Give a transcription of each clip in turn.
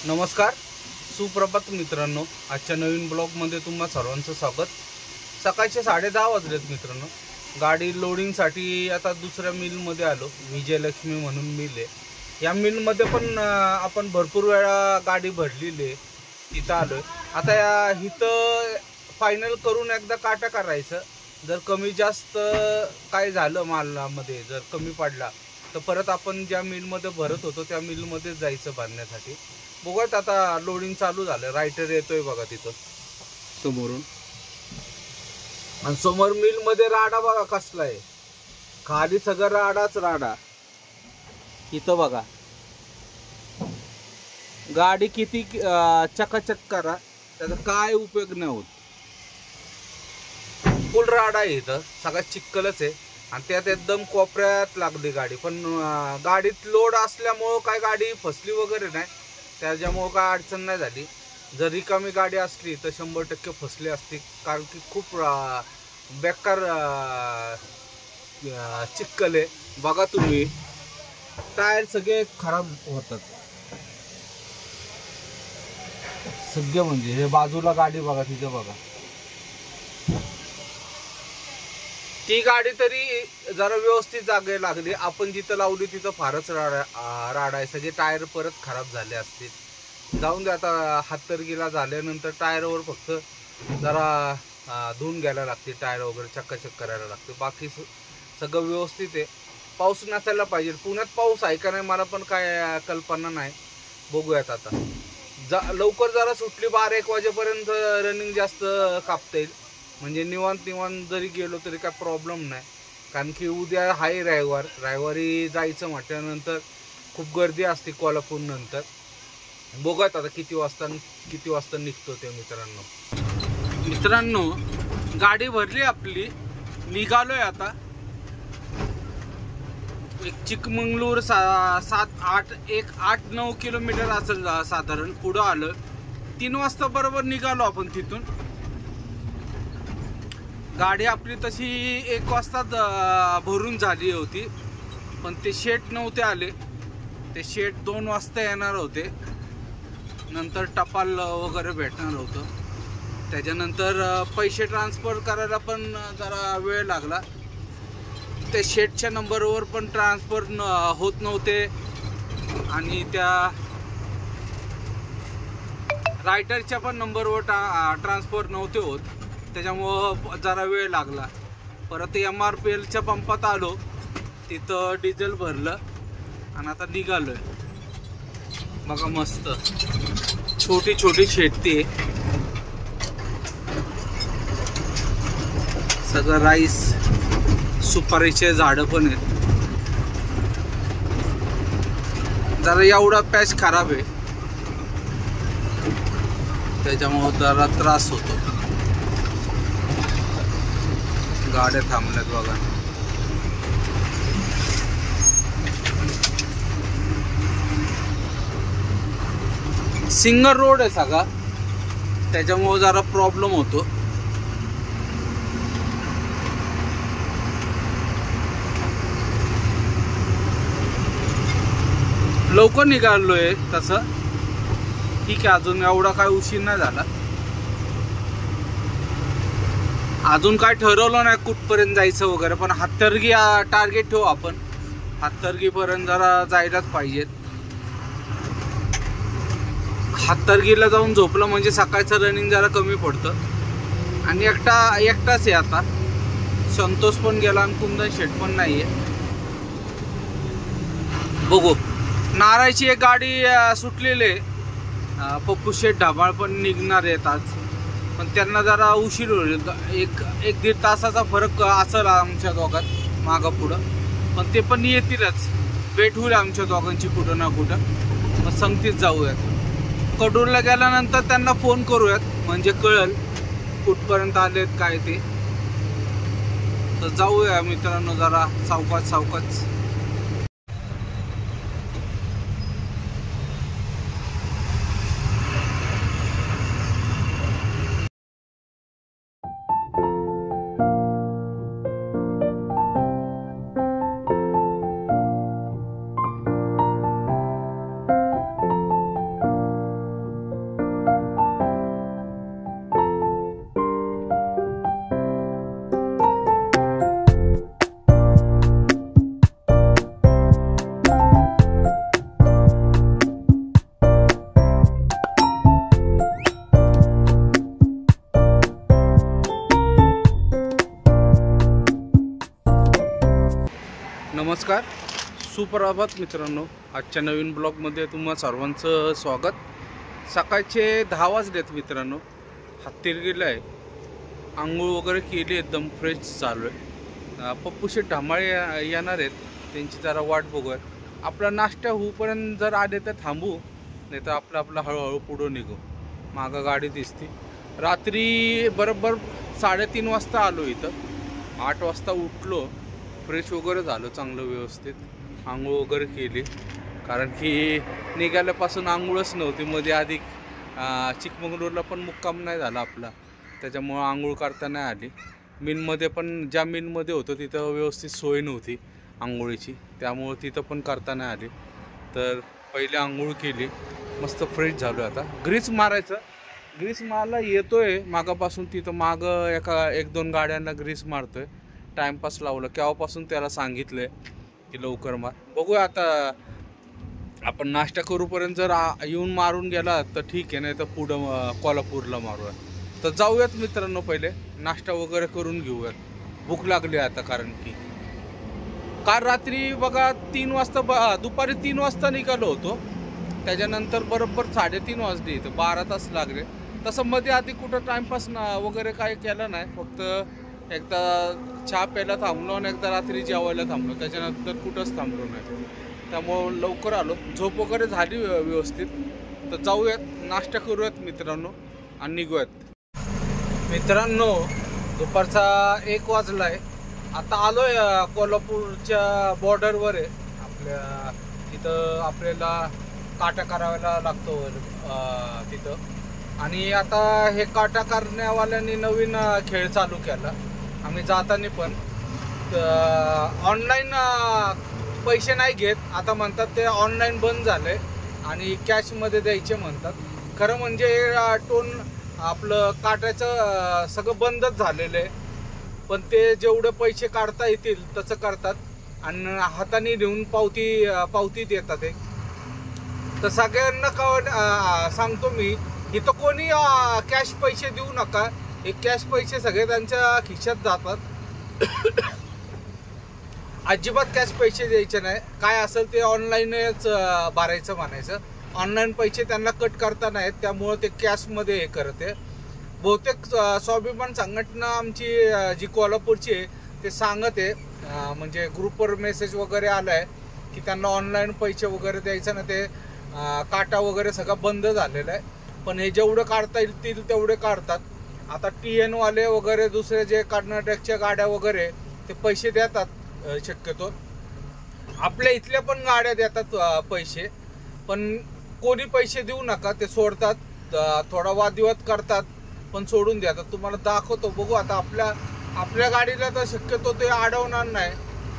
नमस्कार, सुप्रभात मित्रांनो. आजच्या नवीन ब्लॉगमध्ये तुम्हा सर्वांचं स्वागत. सकाळचे 10:30 वाजलेत मित्रांनो. गाडी लोडिंगसाठी आता दुसऱ्या मिलमध्ये आलो. विजयलक्ष्मी म्हणून मिल आहे. या मिलमध्ये पण आपण भरपूर वेळा गाडी भरलेली आहे. तिथं आलोय. आता इथं फायनल करून एकदा काटा करायचं. जर कमी जास्त काय झालं मालामध्ये, जर कमी पडला तर परत आपण ज्या मिलमध्ये भरत होतो त्या मिलमध्ये जायचं बांधण्यासाठी. बघूयात आता लोडिंग चालू झालं. रायटर येतोय बघा तिथं समोरून. आणि समोर मिल मध्ये राडा बघा कसला आहे. खाली सगळं राडाच राडा. इथं बघा गाडी किती चकाचक करा, त्याचा काय उपयोग नाही होत. फुल राडा आहे इथं. सगळं चिक्कलच आहे. आणि त्यात एकदम कोपऱ्यात लागली गाडी. पण गाडीत लोड असल्यामुळं काय गाडी फसली वगैरे नाही. त्याच्यामुळं काय अडचण नाही झाली. जर रिकामी गाडी असली तर 100% फसली असती. कारण की खूप बेकार चिक्कल आहे. बघा तुम्ही, टायर सगळे खराब होतात सगळे. म्हणजे हे बाजूला गाडी बघा, तिथे बघा. ती गाडी तरी जरा व्यवस्थित जागे लागली. आपण जिथं लावली तिथं फारच राडा आहे. सगळे टायर परत खराब झाले असतील. जाऊन दे आता. हातरगीला झाल्यानंतर टायरवर फक्त जरा धुवून घ्यायला लागते. टायर वगैरे चक्काचक करायला लागते. बाकी सगळं व्यवस्थित आहे. पाऊस नसायला पाहिजे. पुण्यात पाऊस आहे का नाही मला पण काय कल्पना नाही. बघूयात आता. लवकर जरा सुटली 12-1 वाजेपर्यंत रनिंग जास्त कापता येईल. म्हणजे निवांत जरी गेलो तरी काय प्रॉब्लेम नाही. कारण की उद्या हाय रविवारी जायचं म्हटल्यानंतर खूप गर्दी असते कोल्हापूर नंतर. बघूयात आता किती वाजता निघतो ते मित्रांनो. गाडी भरली आपली, निघालोय आता. एक चिकमंगळूर 8-9 किलोमीटर असेल साधारण. पुढं आलं 3 वाजता बरोबर निघालो आपण तिथून. गाडी आपली तशी 1 वाजता भरून झाली होती. पण ते शेट नव्हते आले. ते शेट 2 वाजता येणार होते. नंतर टपाल वगैरे भेटणार होतं. त्याच्यानंतर पैसे ट्रान्सफर करायला पण जरा वेळ लागला. त्या शेटच्या नंबरवर पण ट्रान्सफर होत नव्हते. आणि त्या रायटरच्या पण नंबरवर ट्रान्सफर नव्हते होत. त्याच्यामुळं जरा वेळ लागला. परत MRPLच्या पंपात आलो. तिथं डिझेल भरलं आणि आता निघालोय. बघा मस्त छोटी शेती आहे. सगळं राईस, सुपारीचे झाडं पण आहेत. जरा एवढा पॅच खराब आहे. त्याच्यामुळं जरा त्रास होतो. गाड्या थांबल्यात बघा. सिंगल रोड आहे सगळा. त्याच्यामुळे जरा प्रॉब्लेम होतो. लवकर निघालोय तसं. ठीक आहे, अजून एवढा काय उशीर नाही झाला. अजून काय ठरवलं नाही कुठपर्यंत जायचं वगैरे. पण हातर्गी टार्गेट ठेवू आपण. हातर्गीपर्यंत जरा जायलाच पाहिजेत. हातर्गीला जाऊन झोपलं म्हणजे सकाळचं रनिंग जरा कमी पडतं. आणि एकटाच आहे आता. संतोष पण गेला आणि कुंदन शेट पण नाहीये. बघू. नारायची एक गाडी सुटलेली आहे. पप्पू शेट ढाबाळ पण निघणार आहेत आज. पण त्यांना जरा उशीर होईल. 1-1.5 तासाचा फरक असेल आमच्या दोघात मागं पुढं. पण ते पण येतीलच. भेट होईल आमच्या दोघांची कुठं ना कुठं. मग संगतीच जाऊयात. कडूरला गेल्यानंतर त्यांना फोन करूयात म्हणजे कळेल कुठपर्यंत आलेत काय ते. तर जाऊया मित्रांनो जरा सावकाश. नमस्कार, सुप्रभात मित्रांनो. आजच्या नवीन ब्लॉगमध्ये तुम्हा सर्वांचं स्वागत. सकाळचे 10 वाजलेत मित्रांनो. हत्तीर गेलं आहे, आंघोळ वगैरे केली, एकदम फ्रेश चालू आहे. पप्पूशे ढमाळे येणार आहेत, त्यांची जरा वाट बघूया. आपला नाश्ता होईपर्यंत जर आले तर थांबू, नाही तर आपलं हळूहळू पुढं निघू. मागं गाडी दिसते. रात्री बरोबर 3:30 वाजता आलो इथं. 8 वाजता उठलो, फ्रेश वगैरे झालो चांगलं व्यवस्थित. आंघोळ वगैरे केली, कारण की निघाल्यापासून आंघोळच नव्हती. मध्ये आधी चिकमंगळूरला पण मुक्काम नाही झाला आपला, त्याच्यामुळं आंघोळ करता नाही आली. मिलमध्ये पण, ज्या मिलमध्ये होतं तिथं व्यवस्थित सोय नव्हती आंघोळीची, त्यामुळं तिथं पण करता नाही आली. तर पहिले आंघोळ केली, मस्त फ्रेश झालो. आता ग्रीस मारायला येतोय मागापासून. तिथं मागं 1-2 गाड्यांना ग्रीस मारतोय. टाइमपास लावलं, केव्हापासून त्याला सांगितलंय की लवकर मार. बघूया आता, आपण नाश्ता करूपर्यंत जर येऊन मारून गेला तर ठीक आहे, नाही तर पुढं कोल्हापूरला मारूया. तर जाऊयात मित्रांनो, पहिले नाश्ता वगैरे करून घेऊयात. भूक लागली आता, कारण की काल रात्री बघा 3 वाजता, दुपारी 3 वाजता निघालो होतो. त्याच्यानंतर बरोबर 3:30 वाजले, इथं 12 तास लागले. तसं मध्ये आधी कुठं टाइमपास वगैरे काय केलं नाही. फक्त एकदा चहा प्यायला थांबलो आणि एकदा रात्री जेवायला थांबलो, त्याच्यानंतर कुठंच थांबलो नाही. त्यामुळं लवकर आलो. झोप वगैरे झाली व्यवस्थित. तर जाऊयात, नाश्ता करूयात मित्रांनो आणि निघूयात. मित्रांनो, दुपारचा 1 वाजला आहे. आता आलो आहे कोल्हापूरच्या बॉर्डरवर आहे. आपल्या तिथं आपल्याला काटा करायला लागतो तिथं. आणि आता हे काटा करण्यावाल्यांनी नवीन खेळ चालू केला. आम्ही जाताना पण ऑनलाईन पैसे नाही घेत, आता म्हणतात ते ऑनलाईन बंद झाले आणि कॅशमध्ये द्यायचे म्हणतात. खरं म्हणजे टोन आपलं काटायचं सगळं बंदच झालेलं आहे. पण ते जेवढे पैसे काढता येतील तसं करतात आणि हाताने घेऊन पावती देतात. ते तर सगळ्यांना सांगतो मी, इथं कोणी कॅश पैसे देऊ नका. हे कॅश पैसे सगळे त्यांच्या खिशात जातात. अजिबात कॅश पैसे द्यायचे नाही. काय असेल ते ऑनलाईनच भरायचं म्हणायचं. ऑनलाईन पैसे त्यांना कट करता नाहीत, त्यामुळं ते कॅशमध्ये हे करते. बहुतेक स्वाभिमान संघटना आमची जी कोल्हापूरची आहे ते सांगत आहे, म्हणजे ग्रुपवर मेसेज वगैरे आला आहे की त्यांना ऑनलाईन पैसे वगैरे द्यायचं ना, ते काटा वगैरे सगळं बंद झालेलं आहे. पण हे जेवढं काढता येईल तेवढे काढतात. आता TN वाले वगैरे दुसरे जे कर्नाटकच्या गाड्या वगैरे ते पैसे देतात शक्यतो. आपल्या इथल्या पण गाड्या देतात पैसे, पण कोणी पैसे देऊ नका, ते सोडतात. थोडा वादविवाद करतात पण सोडून देतात. तुम्हाला दाखवतो, बघू आता. आपल्या गाडीला तर शक्यतो ते अडवणार नाही,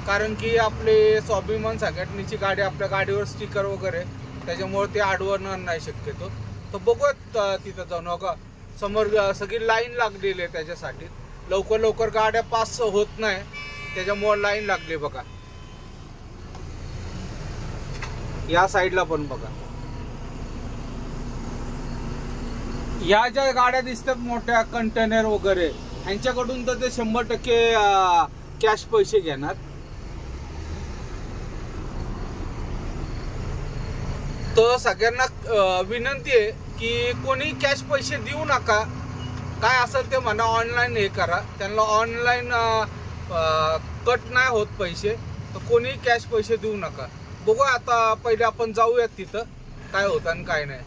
कारण की आपले स्वाभिमान संघटनेची गाडी, आपल्या गाडीवर स्टिकर वगैरे, त्याच्यामुळे ते अडवणार नाही शक्यतो. तर बघूयात तिथं जाऊन. बघा समोर सगळी लाईन लागलेली आहे त्याच्यासाठी. लवकर गाड्या पास होत नाही, त्याच्यामुळे लाईन लागली. बघा या साईडला पण बघा. या ज्या गाड्या दिसतात मोठ्या कंटेनर वगैरे, यांच्याकडून तर ते 100% कॅश पैसे घेणार. तर सगळ्यांना विनंती आहे की कोणी कॅश पैसे देऊ नका. काय असेल ते म्हणा, ऑनलाईन हे करा. त्यांना ऑनलाईन कट नाही होत पैसे, तर कोणी कॅश पैसे देऊ नका. बघू आता, पहिले आपण जाऊयात तिथं काय होतं आणि काय नाही.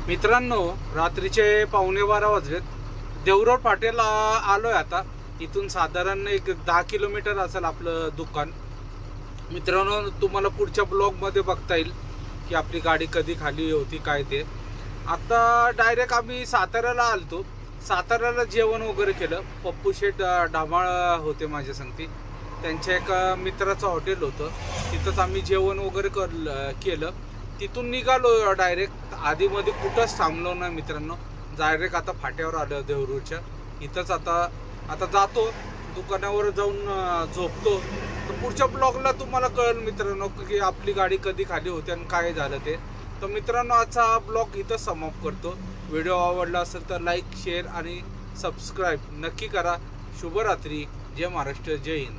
मित्रांनो, रात्रीचे 11:15 वाजलेत. देवरोड फाट्याला आलोय आता. इथून साधारण एक 10 किलोमीटर असेल आपलं दुकान. मित्रांनो, तुम्हाला पुढच्या ब्लॉगमध्ये बघता येईल की आपली गाडी कधी खाली होती काय ते. आता डायरेक्ट आम्ही साताऱ्याला आलतो. साताऱ्याला जेवण वगैरे केलं. पप्पू शेठ डामाळ होते माझ्या संगती, त्यांच्या एका मित्राचं हॉटेल होतं, तिथंच आम्ही जेवण वगैरे केलं. तिथून निघालो डायरेक्ट. आधीमध्ये कुठंच थांबलो नाही मित्रांनो. डायरेक्ट आता फाट्यावर आलो देवरूरच्या इथंच. आता जातो दुकानावर जाऊन झोपतो. तर पुढच्या ब्लॉगला तुम्हाला कळेल मित्रांनो की आपली गाडी कधी खाली होते आणि काय झालं ते. तर मित्रांनो आजचा हा ब्लॉग इथंच समाप्त करतो. व्हिडिओ आवडला असेल तर लाईक शेअर आणि सबस्क्राईब नक्की करा. शुभरात्री. जय महाराष्ट्र. जय हिंद.